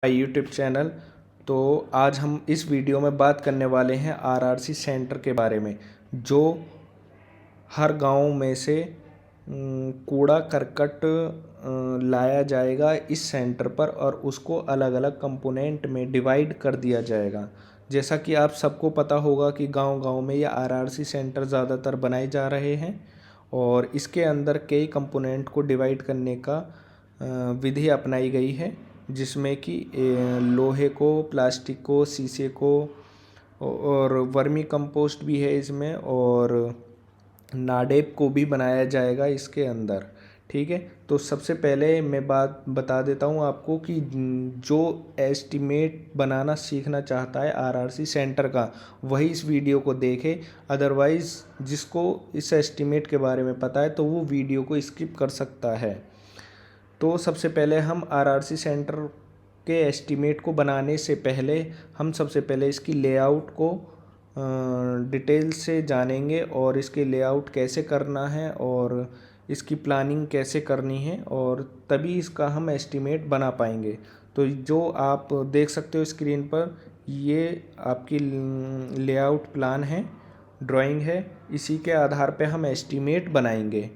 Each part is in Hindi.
YouTube channel. तो आज हम इस वीडियो में बात करने वाले हैं आरआरसी सेंटर के बारे में, जो हर गांव में से कूड़ा करकट लाया जाएगा इस सेंटर पर और उसको अलग अलग कंपोनेंट में डिवाइड कर दिया जाएगा। जैसा कि आप सबको पता होगा कि गांव-गांव में ये आरआरसी सेंटर ज़्यादातर बनाए जा रहे हैं और इसके अंदर कई कंपोनेंट को डिवाइड करने का विधि अपनाई गई है, जिसमें कि लोहे को, प्लास्टिक को, शीशे को और वर्मी कंपोस्ट भी है इसमें, और नाडेप को भी बनाया जाएगा इसके अंदर। ठीक है, तो सबसे पहले मैं बात बता देता हूँ आपको कि जो एस्टीमेट बनाना सीखना चाहता है आरआरसी सेंटर का, वही इस वीडियो को देखे। अदरवाइज़ जिसको इस एस्टीमेट के बारे में पता है तो वो वीडियो को स्किप कर सकता है। तो सबसे पहले हम आरआरसी सेंटर के एस्टीमेट को बनाने से पहले हम सबसे पहले इसकी लेआउट को डिटेल से जानेंगे और इसके लेआउट कैसे करना है और इसकी प्लानिंग कैसे करनी है, और तभी इसका हम एस्टीमेट बना पाएंगे। तो जो आप देख सकते हो स्क्रीन पर, ये आपकी लेआउट प्लान है, ड्राइंग है। इसी के आधार पे हम एस्टीमेट बनाएंगे।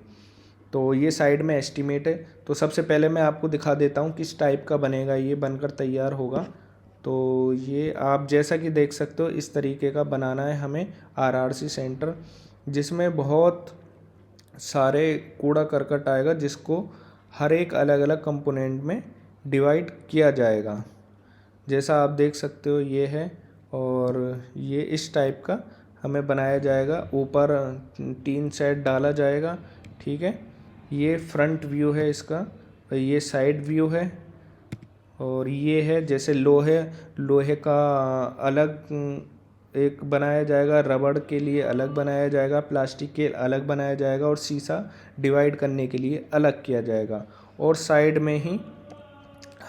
तो ये साइड में एस्टीमेट है। तो सबसे पहले मैं आपको दिखा देता हूँ किस टाइप का बनेगा, ये बनकर तैयार होगा। तो ये आप जैसा कि देख सकते हो इस तरीके का बनाना है हमें आरआरसी सेंटर, जिसमें बहुत सारे कूड़ा करकट आएगा, जिसको हर एक अलग अलग कंपोनेंट में डिवाइड किया जाएगा। जैसा आप देख सकते हो ये है, और ये इस टाइप का हमें बनाया जाएगा। ऊपर टीन शेड डाला जाएगा। ठीक है, ये फ्रंट व्यू है इसका, ये साइड व्यू है, और ये है जैसे लोहे का अलग एक बनाया जाएगा, रबड़ के लिए अलग बनाया जाएगा, प्लास्टिक के अलग बनाया जाएगा, और शीशा डिवाइड करने के लिए अलग किया जाएगा। और साइड में ही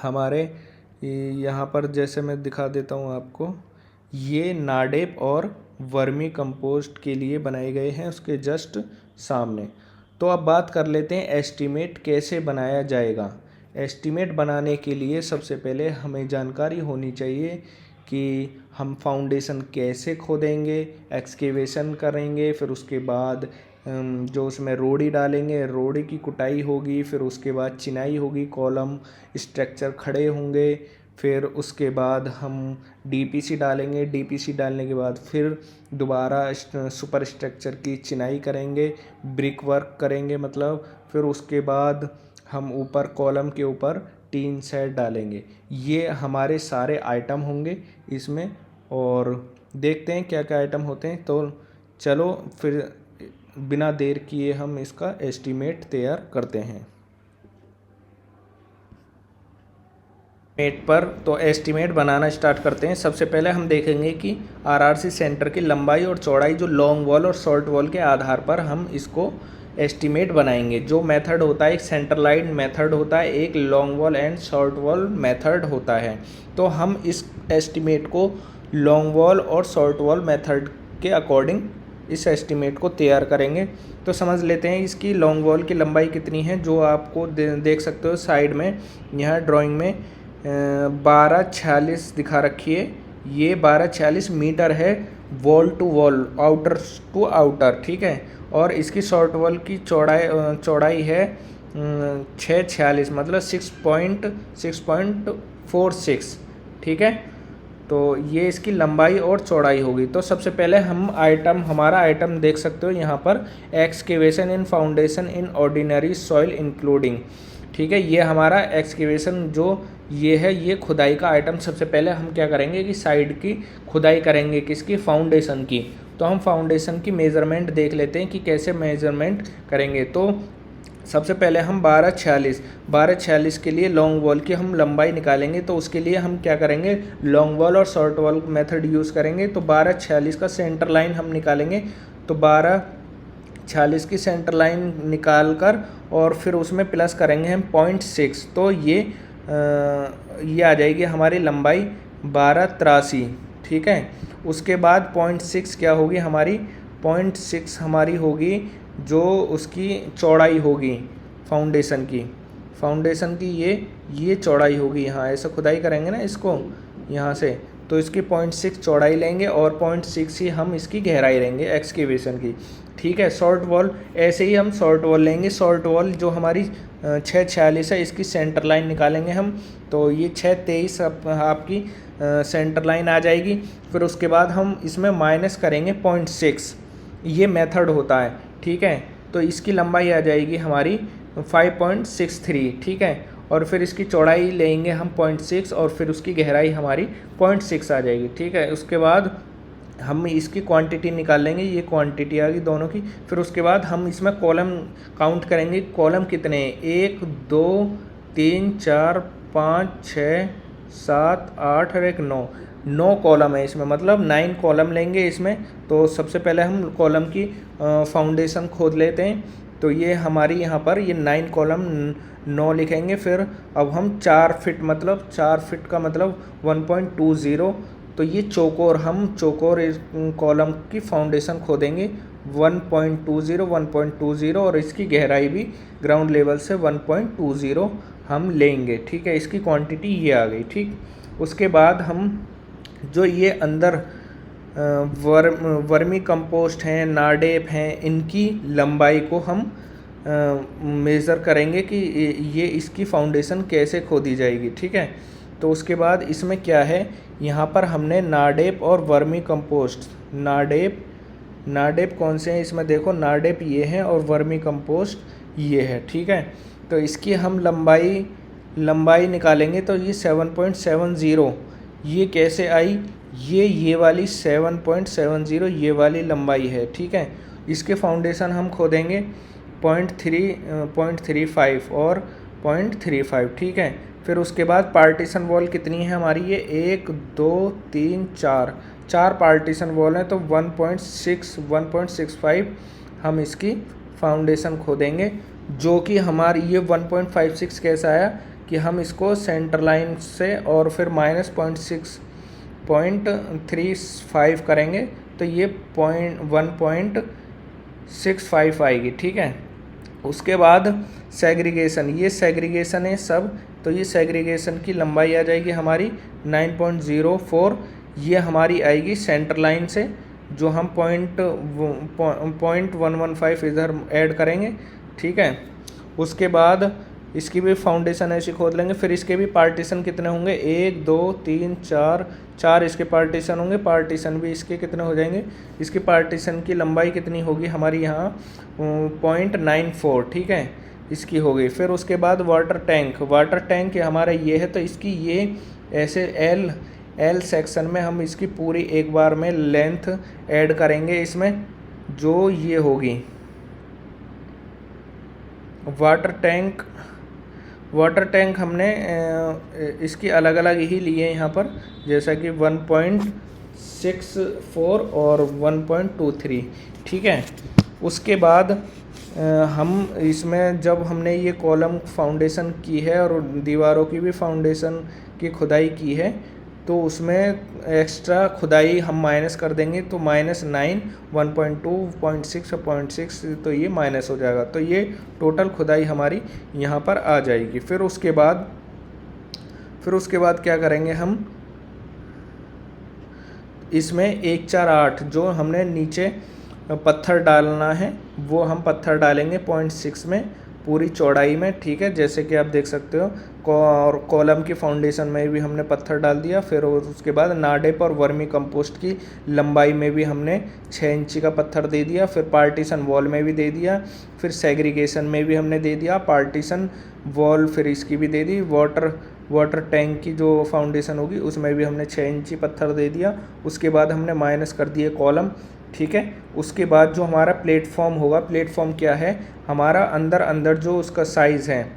हमारे यहाँ पर जैसे मैं दिखा देता हूँ आपको, ये नाडेप और वर्मी कंपोस्ट के लिए बनाए गए हैं उसके जस्ट सामने। तो अब बात कर लेते हैं एस्टीमेट कैसे बनाया जाएगा। एस्टीमेट बनाने के लिए सबसे पहले हमें जानकारी होनी चाहिए कि हम फाउंडेशन कैसे खोदेंगे, एक्सकेवेशन करेंगे, फिर उसके बाद जो उसमें रोड़ी डालेंगे, रोड़ी की कुटाई होगी, फिर उसके बाद चिनाई होगी, कॉलम स्ट्रक्चर खड़े होंगे, फिर उसके बाद हम डीपीसी डालेंगे। डीपीसी डालने के बाद फिर दोबारा सुपर स्ट्रक्चर की चिनाई करेंगे, ब्रिक वर्क करेंगे मतलब। फिर उसके बाद हम ऊपर कॉलम के ऊपर टीन शेड डालेंगे। ये हमारे सारे आइटम होंगे इसमें, और देखते हैं क्या क्या आइटम होते हैं। तो चलो फिर बिना देर किए हम इसका एस्टीमेट तैयार करते हैं। तो एस्टीमेट बनाना स्टार्ट करते हैं। सबसे पहले हम देखेंगे कि आरआरसी सेंटर की लंबाई और चौड़ाई, जो लॉन्ग वॉल और शॉर्ट वॉल के आधार पर हम इसको एस्टीमेट बनाएंगे। जो मेथड होता है, एक सेंटर लाइन मेथड होता है, एक long wall and short wall method होता है। तो हम इस एस्टीमेट को लॉन्ग वॉल और शॉर्ट वॉल मेथड के अकॉर्डिंग इस एस्टीमेट को तैयार करेंगे। तो समझ लेते हैं इसकी लॉन्ग वॉल की लंबाई कितनी है, जो आपको देख सकते हो साइड में यहाँ ड्राइंग में 1246 दिखा रखी है। ये 1246 मीटर है, wall to wall, outer to outer. ठीक है, और इसकी शॉर्ट वॉल की चौड़ाई है 646, मतलब 6.46। ठीक है, तो ये इसकी लंबाई और चौड़ाई होगी। तो सबसे पहले हम हमारा आइटम देख सकते हो यहाँ पर, excavation in foundation in ordinary soil including. ठीक है, ये हमारा एक्सकेवेशन जो ये है, ये खुदाई का आइटम। सबसे पहले हम क्या करेंगे कि साइड की खुदाई करेंगे, किसकी, फाउंडेशन की। तो हम फाउंडेशन की मेज़रमेंट देख लेते हैं कि कैसे मेज़रमेंट करेंगे। तो सबसे पहले हम 1246 के लिए लॉन्ग वॉल की हम लंबाई निकालेंगे। तो उसके लिए हम क्या करेंगे, लॉन्ग वॉल और शॉर्ट वॉल मेथड यूज़ करेंगे। तो 1246 का सेंटर लाइन हम निकालेंगे। तो 1246 की सेंटर लाइन निकाल कर और फिर उसमें प्लस करेंगे हम 0.6। तो ये आ जाएगी हमारी लंबाई 1283। ठीक है, उसके बाद 0.6 क्या होगी हमारी, 0.6 हमारी होगी जो उसकी चौड़ाई होगी फाउंडेशन की। फाउंडेशन की ये चौड़ाई होगी, यहाँ ऐसे खुदाई करेंगे ना इसको यहाँ से, तो इसकी 0.6 चौड़ाई लेंगे और 0.6 ही हम इसकी गहराई लेंगे एक्सकेवेशन की। ठीक है, शॉर्ट वॉल ऐसे ही हम शॉर्ट वॉल लेंगे। शॉर्ट वॉल जो हमारी 646 है, इसकी सेंटर लाइन निकालेंगे हम, तो ये 623 आपकी सेंटर लाइन आ जाएगी। फिर उसके बाद हम इसमें माइनस करेंगे 0.6, ये मेथड होता है। ठीक है, तो इसकी लंबाई आ जाएगी हमारी 5.63। ठीक है, और फिर इसकी चौड़ाई लेंगे हम 0.6 और फिर उसकी गहराई हमारी 0.6 आ जाएगी। ठीक है, उसके बाद हम इसकी क्वांटिटी निकाल लेंगे, ये क्वांटिटी आ गई दोनों की। फिर उसके बाद हम इसमें कॉलम काउंट करेंगे, कॉलम कितने हैं, 1 2 3 4 5 6 7 8 और एक 9 कॉलम है इसमें, मतलब 9 कॉलम लेंगे इसमें। तो सबसे पहले हम कॉलम की फाउंडेशन खोद लेते हैं। तो ये हमारी यहाँ पर ये 9 कॉलम 9 लिखेंगे। फिर अब हम 4 फिट, मतलब 4 फिट का मतलब 1.20, तो ये चौकोर, हम चौकोर कॉलम की फाउंडेशन खोदेंगे 1.20 और इसकी गहराई भी ग्राउंड लेवल से 1.20 हम लेंगे। ठीक है, इसकी क्वांटिटी ये आ गई। ठीक, उसके बाद हम जो ये अंदर वर्मी कंपोस्ट हैं, नाडेप हैं, इनकी लंबाई को हम मेज़र करेंगे कि ये इसकी फाउंडेशन कैसे खोदी जाएगी। ठीक है, तो उसके बाद इसमें क्या है, यहाँ पर हमने नाडेप और वर्मी कंपोस्ट, नाडेप कौन से हैं इसमें, देखो नाडेप ये हैं और वर्मी कंपोस्ट ये है। ठीक है, तो इसकी हम लंबाई निकालेंगे, तो ये 7.70, ये कैसे आई, ये वाली 7.70 ये वाली लंबाई है। ठीक है, इसके फाउंडेशन हम खोदेंगे 0.35 और 0.35। ठीक है, फिर उसके बाद पार्टीशन वॉल कितनी है हमारी, ये 1 2 3 4 पार्टीशन वॉल हैं, तो 1.65 हम इसकी फाउंडेशन खोदेंगे। जो कि हमारी ये 1.56 कैसा आया कि हम इसको सेंटर लाइन से और फिर -0.35 करेंगे, तो ये 1.65 आएगी। ठीक है, उसके बाद सेग्रीगेशन, ये सेग्रीगेशन है सब, तो ये सेग्रीगेशन की लंबाई आ जाएगी हमारी 9.04, ये हमारी आएगी सेंटर लाइन से, जो हम 0.115 इधर ऐड करेंगे। ठीक है, उसके बाद इसकी भी फाउंडेशन ऐसे खोद लेंगे। फिर इसके भी पार्टीशन कितने होंगे, 1 2 3 4 इसके पार्टीशन होंगे। पार्टीशन भी इसके कितने हो जाएंगे, इसकी पार्टीशन की लंबाई कितनी होगी हमारी यहाँ 0.94। ठीक है, इसकी हो गई। फिर उसके बाद वाटर टैंक हमारा ये है, तो इसकी ये ऐसे एल सेक्शन में हम इसकी पूरी एक बार में लेंथ ऐड करेंगे इसमें, जो ये होगी वाटर टैंक हमने इसकी अलग अलग ही लिए यहाँ पर, जैसा कि 1.64 और 1.23। ठीक है, उसके बाद हम इसमें जब हमने ये कॉलम फाउंडेशन की है और दीवारों की भी फाउंडेशन की खुदाई की है, तो उसमें एक्स्ट्रा खुदाई हम माइनस कर देंगे, तो -9 1.2 0.6 और 0.6, तो ये माइनस हो जाएगा। तो ये टोटल खुदाई हमारी यहाँ पर आ जाएगी। फिर उसके बाद क्या करेंगे हम, इसमें 1 4 8 जो हमने नीचे पत्थर डालना है, वो हम पत्थर डालेंगे 0.6 में पूरी चौड़ाई में। ठीक है, जैसे कि आप देख सकते हो, और कॉलम की फाउंडेशन में भी हमने पत्थर डाल दिया। फिर उसके बाद नाडेप और वर्मी कंपोस्ट की लंबाई में भी हमने 6 इंची का पत्थर दे दिया। फिर पार्टीशन वॉल में भी दे दिया, फिर सेग्रीगेशन में भी हमने दे दिया पार्टीशन वॉल, फिर इसकी भी दे दी। वाटर टैंक की जो फाउंडेशन होगी उसमें भी हमने 6 इंची पत्थर दे दिया। उसके बाद हमने माइनस कर दिए कॉलम। ठीक है, उसके बाद जो हमारा प्लेटफॉर्म होगा, प्लेटफॉर्म क्या है हमारा, अंदर जो उसका साइज़ है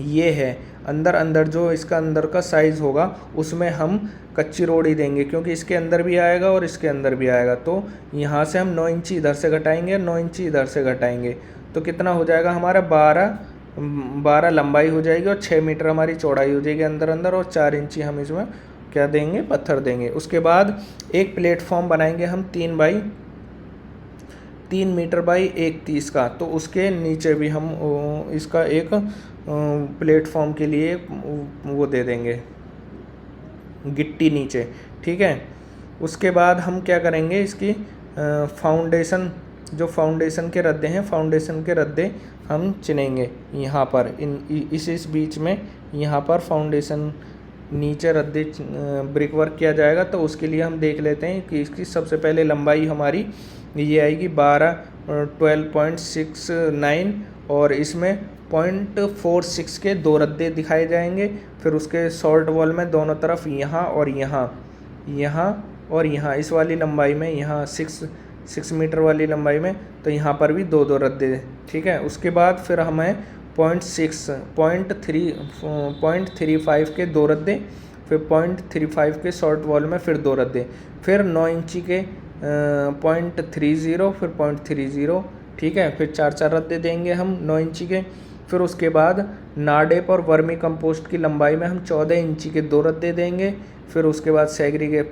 ये है, अंदर जो इसका अंदर का साइज़ होगा उसमें हम कच्ची रोड़ी देंगे, क्योंकि इसके अंदर भी आएगा और इसके अंदर भी आएगा। तो यहाँ से हम 9 इंची इधर से घटाएंगे, 9 इंची इधर से घटाएंगे, तो कितना हो जाएगा हमारा 12 लंबाई हो जाएगी और 6 मीटर हमारी चौड़ाई हो जाएगी अंदर, और 4 इंची हम इसमें क्या देंगे, पत्थर देंगे। उसके बाद एक प्लेटफॉर्म बनाएंगे हम 3 मीटर बाई 1.30 का, तो उसके नीचे भी हम इसका एक प्लेटफॉर्म के लिए वो दे देंगे गिट्टी नीचे, ठीक है। उसके बाद हम क्या करेंगे, इसकी फाउंडेशन, जो फाउंडेशन के रद्दे हैं, फाउंडेशन के रद्दे हम चुनेंगे यहाँ पर इस बीच में, यहाँ पर फाउंडेशन नीचे रद्दे ब्रिक वर्क किया जाएगा। तो उसके लिए हम देख लेते हैं कि इसकी सबसे पहले लंबाई हमारी ये आएगी 12 और इसमें 0.46 के 2 रद्दे दिखाए जाएंगे। फिर उसके शॉर्ट वॉल में दोनों तरफ यहाँ और यहाँ, यहाँ और यहाँ, इस वाली लंबाई में, यहाँ 6 मीटर वाली लंबाई में, तो यहाँ पर भी 2 रद्दे, ठीक है। उसके बाद फिर हमें 0.35 के 2 रद्दे, फिर 0.35 के शॉर्ट वॉल में फिर 2 रद्दे, फिर 9 इंची के 0.30, फिर 0.30, ठीक है। फिर 4 रद्दे देंगे हम 9 इंची के। फिर उसके बाद नाडेप और वर्मी कंपोस्ट की लंबाई में हम 14 इंची के 2 रद्दे देंगे। फिर उसके बाद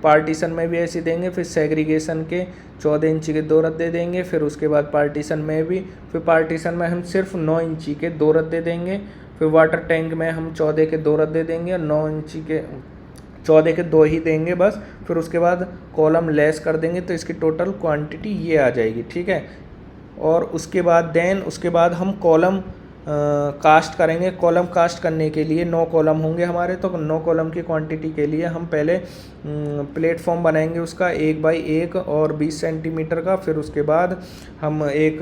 पार्टीशन में भी ऐसे देंगे। फिर सेग्रीगेशन के 14 इंची के 2 रद्दे देंगे। फिर उसके बाद पार्टीशन में भी, फिर पार्टीशन में हम सिर्फ 9 इंची के 2 रद्दे देंगे। फिर वाटर टैंक में हम 14 के 2 रद्दे देंगे और 9 इंची के 14 के 2 ही देंगे बस। फिर उसके बाद कॉलम लेस कर देंगे, तो इसकी टोटल क्वांटिटी ये आ जाएगी, ठीक है। और उसके बाद हम कॉलम कास्ट करेंगे। कॉलम कास्ट करने के लिए 9 कॉलम होंगे हमारे, तो 9 कॉलम की क्वांटिटी के लिए हम पहले प्लेटफॉर्म बनाएंगे उसका 1 बाई 1 और 20 सेंटीमीटर का। फिर उसके बाद हम एक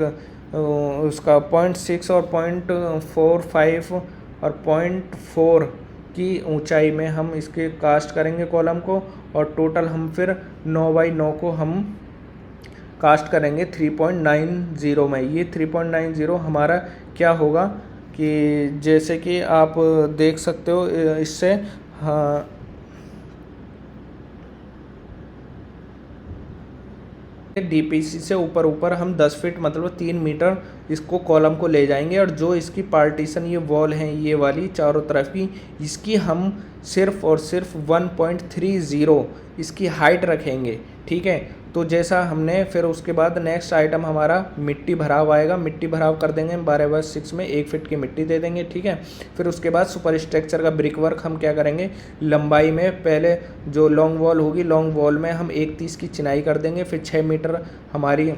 उसका 0.6 और 0.45 और 0.4 की ऊंचाई में हम इसके कास्ट करेंगे कॉलम को। और टोटल हम फिर 9 बाई 9 को हम कास्ट करेंगे 3.90 में। ये 3.90 हमारा क्या होगा कि जैसे कि आप देख सकते हो इससे, हाँ, डीपीसी से ऊपर हम 10 फीट मतलब 3 मीटर इसको कॉलम को ले जाएंगे। और जो इसकी पार्टीशन ये वॉल हैं ये वाली चारों तरफ की, इसकी हम सिर्फ और सिर्फ 1.30 इसकी हाइट रखेंगे, ठीक है। तो जैसा हमने, फिर उसके बाद नेक्स्ट आइटम हमारा मिट्टी भराव आएगा। मिट्टी भराव कर देंगे 12/6 में 1 फीट की मिट्टी दे देंगे, ठीक है। फिर उसके बाद सुपर स्ट्रक्चर का ब्रिक वर्क हम क्या करेंगे, लंबाई में पहले जो लॉन्ग वॉल होगी, लॉन्ग वॉल में हम 1.30 की चिनाई कर देंगे। फिर 6 मीटर हमारी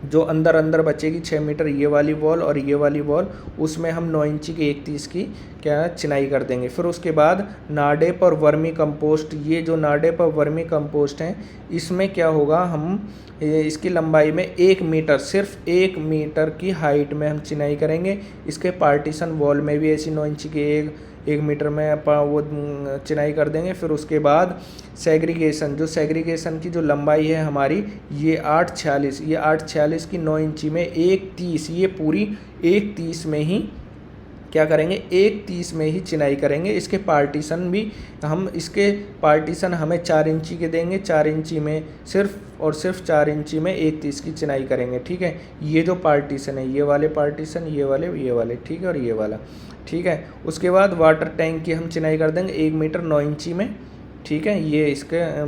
जो अंदर बचेगी 6 मीटर ये वाली वॉल और ये वाली वॉल, उसमें हम 9 इंची की 1.30 की क्या चिनाई कर देंगे। फिर उसके बाद नाडेप और वर्मी कंपोस्ट, ये जो नाडेप और वर्मी कंपोस्ट हैं इसमें क्या होगा, हम इसकी लंबाई में 1 मीटर, सिर्फ 1 मीटर की हाइट में हम चिनाई करेंगे। इसके पार्टीशन वॉल में भी ऐसी 9 इंची की 1 मीटर में वो चिनाई कर देंगे। फिर उसके बाद सेग्रीगेशन की जो लंबाई है हमारी ये 8.46 की 9 इंची में 1.30, ये पूरी 1.30 में ही क्या करेंगे, 1.30 में ही चिनाई करेंगे। इसके पार्टीशन हमें 4 इंची के देंगे। 4 इंची में सिर्फ और सिर्फ 4 इंची में 1.30 की चिनाई करेंगे, ठीक है। ये जो पार्टीशन है, ये वाले पार्टीशन, ये वाले, ठीक है, और ये वाला, ठीक है। उसके बाद वाटर टैंक की हम चिनाई कर देंगे 1 मीटर 9 इंची में, ठीक है। ये इसके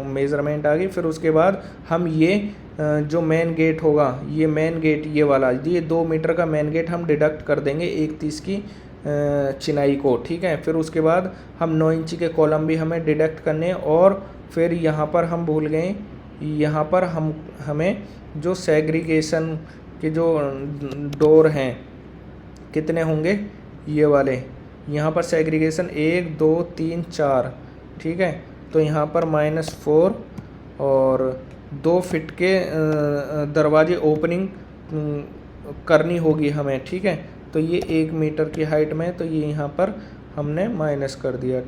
मेज़रमेंट आ गई। फिर उसके बाद हम ये जो मेन गेट होगा, ये मेन गेट ये वाला, ये 2 मीटर का मेन गेट हम डिडक्ट कर देंगे 1.30 की चिनाई को, ठीक है। फिर उसके बाद हम 9 इंची के कॉलम भी हमें डिडक्ट करने हैं। और फिर यहाँ पर हम भूल गए, यहाँ पर हमें जो सेग्रीगेशन के जो डोर हैं कितने होंगे, ये वाले, यहाँ पर सेग्रीगेशन 1 2 3 4, ठीक है। तो यहाँ पर -4 और 2 फीट के दरवाजे ओपनिंग करनी होगी हमें, ठीक है। तो ये 1 मीटर की हाइट में, तो ये यहाँ पर हमने माइनस कर दिया,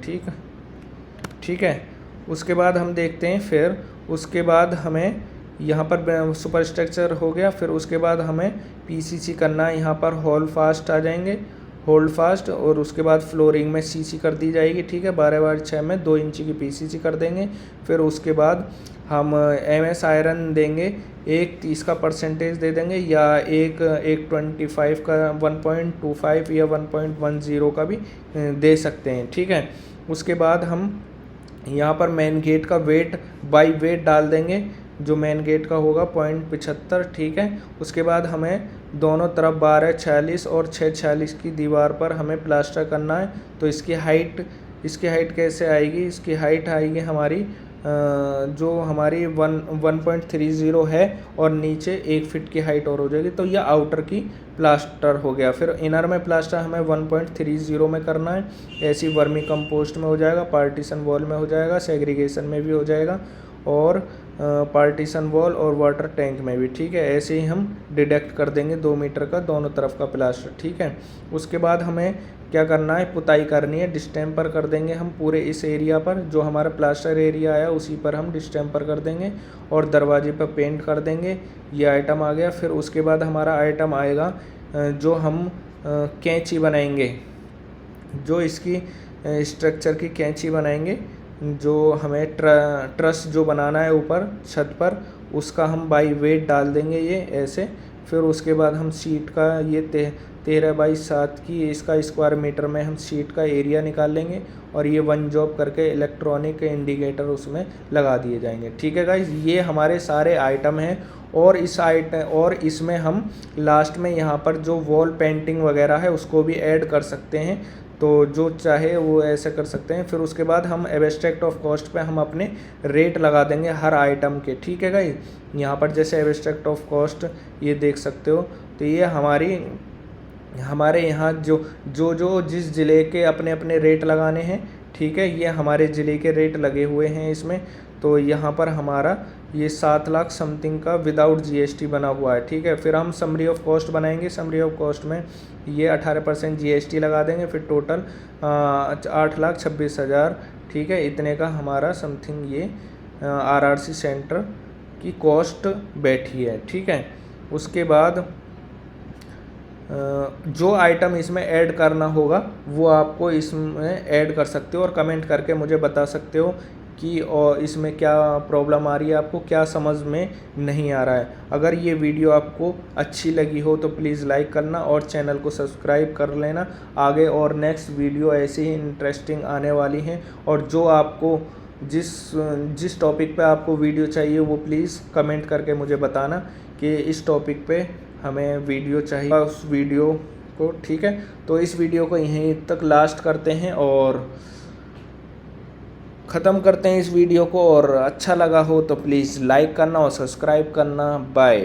ठीक है। उसके बाद हम देखते हैं, फिर उसके बाद हमें यहाँ पर सुपर स्ट्रक्चर हो गया। फिर उसके बाद हमें पीसीसी करना है, यहाँ पर होल्ड फास्ट आ जाएंगे, होल्ड फास्ट। और उसके बाद फ्लोरिंग में सीसी कर दी जाएगी, ठीक है। 12/6 में 2 इंची की पीसीसी कर देंगे। फिर उसके बाद हम एमएस आयरन देंगे 1.30 का परसेंटेज दे देंगे, या 1.25 का 1.25 या 1.10 का भी दे सकते हैं, ठीक है। उसके बाद हम यहाँ पर मेन गेट का वेट बाई वेट डाल देंगे जो मेन गेट का होगा 0.75, ठीक है। उसके बाद हमें दोनों तरफ 12 46 और 6 46 की दीवार पर हमें प्लास्टर करना है। तो इसकी हाइट कैसे आएगी? इसकी हाइट आएगी हमारी जो हमारी 1.30 है और नीचे 1 फीट की हाइट और हो जाएगी। तो यह आउटर की प्लास्टर हो गया। फिर इनर में प्लास्टर हमें 1.30 में करना है। ऐसी वर्मी कंपोस्ट में हो जाएगा, पार्टीशन वॉल में हो जाएगा, सेग्रीगेशन में भी हो जाएगा और पार्टीशन वॉल और वाटर टैंक में भी, ठीक है। ऐसे ही हम डिडक्ट कर देंगे 2 मीटर का दोनों तरफ का प्लास्टर, ठीक है। उसके बाद हमें क्या करना है? पुताई करनी है। डिस्टेम्पर कर देंगे हम पूरे इस एरिया पर, जो हमारा प्लास्टर एरिया आया उसी पर हम डिस्टेम्पर कर देंगे और दरवाजे पर पेंट कर देंगे। ये आइटम आ गया। फिर उसके बाद हमारा आइटम आएगा जो हम कैंची बनाएंगे, जो इसकी स्ट्रक्चर की कैंची बनाएंगे, जो हमें ट्रस जो बनाना है ऊपर छत पर, उसका हम बाई वेट डाल देंगे ये ऐसे। फिर उसके बाद हम सीट का ये 13x7 की इसका स्क्वायर मीटर में हम सीट का एरिया निकाल लेंगे और ये वन जॉब करके इलेक्ट्रॉनिक इंडिकेटर उसमें लगा दिए जाएंगे, ठीक है गाइज। ये हमारे सारे आइटम हैं और इसमें हम लास्ट में यहाँ पर जो वॉल पेंटिंग वगैरह है उसको भी ऐड कर सकते हैं। तो जो चाहे वो ऐसे कर सकते हैं। फिर उसके बाद हम एब्स्ट्रैक्ट ऑफ कॉस्ट पे हम अपने रेट लगा देंगे हर आइटम के, ठीक है गाइस। यहाँ पर जैसे एब्स्ट्रैक्ट ऑफ कॉस्ट ये देख सकते हो। तो ये हमारे यहाँ जो जिस ज़िले के अपने अपने रेट लगाने हैं, ठीक है। ये हमारे ज़िले के रेट लगे हुए हैं इसमें। तो यहाँ पर हमारा ये 7 लाख समथिंग का विदाउट जीएसटी बना हुआ है, ठीक है। फिर हम समरी ऑफ कॉस्ट बनाएंगे। समरी ऑफ कॉस्ट में ये 18% जीएसटी लगा देंगे। फिर टोटल 8,26,000, ठीक है। इतने का हमारा समथिंग ये आरआरसी सेंटर की कॉस्ट बैठी है, ठीक है। उसके बाद जो आइटम इसमें ऐड करना होगा वो आपको इसमें ऐड कर सकते हो और कमेंट करके मुझे बता सकते हो कि और इसमें क्या प्रॉब्लम आ रही है, आपको क्या समझ में नहीं आ रहा है। अगर ये वीडियो आपको अच्छी लगी हो तो प्लीज़ लाइक करना और चैनल को सब्सक्राइब कर लेना। आगे और नेक्स्ट वीडियो ऐसे ही इंटरेस्टिंग आने वाली हैं और जो आपको जिस टॉपिक पे आपको वीडियो चाहिए वो प्लीज़ कमेंट करके मुझे बताना कि इस टॉपिक पे हमें वीडियो चाहिए, उस वीडियो को, ठीक है। तो इस वीडियो को यहीं तक लास्ट करते हैं और ख़त्म करते हैं इस वीडियो को। और अच्छा लगा हो तो प्लीज़ लाइक करना और सब्सक्राइब करना। बाय।